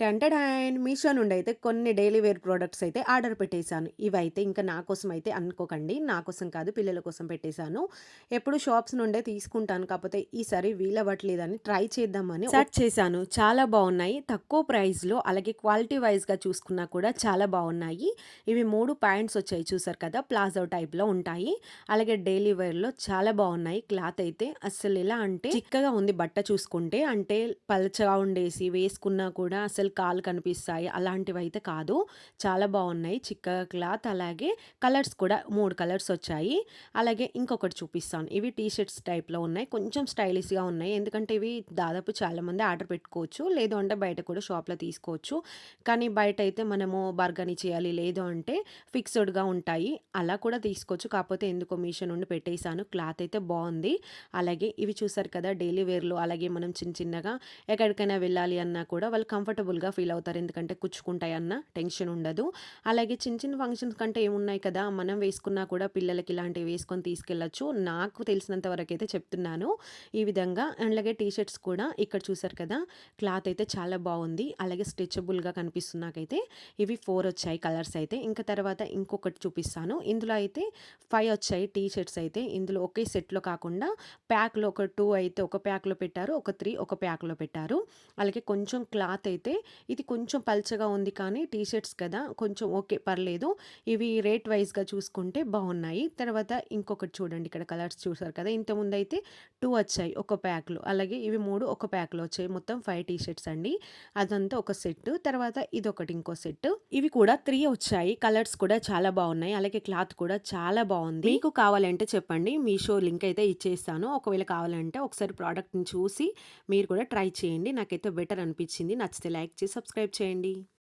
టెంటడాయన్ మీషో నుండి అయితే కొన్ని డైలీ వేర్ ప్రొడక్ట్స్ అయితే ఆర్డర్ పెట్టేశాను. ఇవైతే ఇంకా నా కోసం అయితే అనుకోకండి. నా కోసం కాదు, పిల్లల కోసం పెట్టేశాను. ఎప్పుడు షాప్స్ నుండే తీసుకుంటాను. కాకపోతే ఈసారి వీలవ్వట్లేదని ట్రై చేద్దామని సెర్చ్ చేశాను. చాలా బాగున్నాయి. తక్కువ ప్రైస్‌లో అలాగే క్వాలిటీ వైస్‌గా చూసుకున్నా కూడా చాలా బాగున్నాయి. ఇవి 3 ప్యాంట్స్ వచ్చాయి చూసారు కదా! ప్లాజో టైప్‌లో ఉంటాయి. అలాగే డైలీ వేర్‌లో చాలా బాగున్నాయి. క్లాత్ అయితే అస్సలు ఎలా అంటే చిక్కగా ఉంది బట్ట చూసుకుంటే. అంటే పలచగా ఉండేసి వేసుకున్నా కూడా అసలు కాళ్ళు కనిపిస్తాయి అలాంటివైతే కాదు. చాలా బాగున్నాయి. చిక్కగా క్లాత్ అలాగే కలర్స్ కూడా 3 కలర్స్ వచ్చాయి. అలాగే ఇంకొకటి చూపిస్తాను. ఇవి టీ షర్ట్స్ టైప్‌లో ఉన్నాయి. కొంచెం స్టైలిష్‌గా ఉన్నాయి. ఎందుకంటే ఇవి దాదాపు చాలామంది ఆర్డర్ పెట్టుకోవచ్చు. లేదు అంటే బయట కూడా షాప్‌లో తీసుకోవచ్చు. కానీ బయటైతే మనము బార్గెనింగ్ చేయాలి. లేదు అంటే ఫిక్స్‌డ్‌గా ఉంటాయి. అలా కూడా తీసుకోవచ్చు. కాకపోతే ఎందుకో మీషో నుండి పెట్టేసాను. క్లాత్ అయితే బాగుంది. అలాగే ఇవి చూసారు కదా! డైలీ వేర్‌లో అలాగే మనం చిన్న చిన్నగా ఎక్కడికైనా వెళ్ళాలి అన్నా కూడా వాళ్ళు కంఫర్టబుల్‌గా ఫీల్ అవుతారు. ఎందుకంటే కుచ్చుకుంటాయన్న టెన్షన్ ఉండదు. అలాగే చిన్న చిన్న ఫంక్షన్స్ కంటే ఏమున్నాయి కదా! మనం వేసుకున్నా కూడా పిల్లలకి ఇలాంటివి వేసుకొని తీసుకెళ్ళొచ్చు. నాకు తెలిసినంత వరకైతే చెప్తున్నాను. ఈ విధంగా అలాగే టీ షర్ట్స్ కూడా ఇక్కడ చూసారు కదా! క్లాత్ అయితే చాలా బాగుంది. అలాగే స్ట్రెచబుల్‌గా కనిపిస్తుంది నాకైతే. ఇవి 4 వచ్చాయి కలర్స్ అయితే. ఇంకా తర్వాత ఇంకొకటి చూపిస్తాను. ఇందులో అయితే 5 వచ్చాయి టీ షర్ట్స్ అయితే. ఇందులో ఒకే సెట్‌లో కాకుండా ప్యాక్‌లో ఒక 2 అయితే ఒక ప్యాక్‌లో పెట్టారు. ఒక 3 ఒక ప్యాక్‌లో పెట్టారు. అలాగే కొంచెం క్లాత్ అయితే ఇది కొంచెం పల్చగా ఉంది కానీ టీ షర్ట్స్ కదా! కొంచెం ఓకే పర్లేదు. ఇవి రేట్ వైస్‌గా చూసుకుంటే బాగున్నాయి. తర్వాత ఇంకొకటి చూడండి, ఇక్కడ కలర్స్ చూసారు కదా! ఇంతకుముందైతే 2 వచ్చాయి ఒక ప్యాక్‌లో. అలాగే ఇవి 3 ఒక ప్యాక్‌లో వచ్చాయి. మొత్తం 5 టీ షర్ట్స్ అండి. అదంతా ఒక సెట్. తర్వాత ఇదొకటి ఇంకో సెట్. ఇవి కూడా 3 వచ్చాయి. కలర్స్ కూడా చాలా బాగున్నాయి. అలాగే క్లాత్ కూడా చాలా బాగుంది. మీకు కావాలంటే చెప్పండి. మీషో లింక్ అయితే ఇచ్చేస్తాను. ఒకవేళ కావాలంటే ఒకసారి ప్రోడక్ట్‌ని చూసి మీరు కూడా ట్రై చేయండి. నాకైతే బెటర్ అనిపించింది. నచ్చితే లైక్ చేసి సబ్స్క్రైబ్ చేయండి.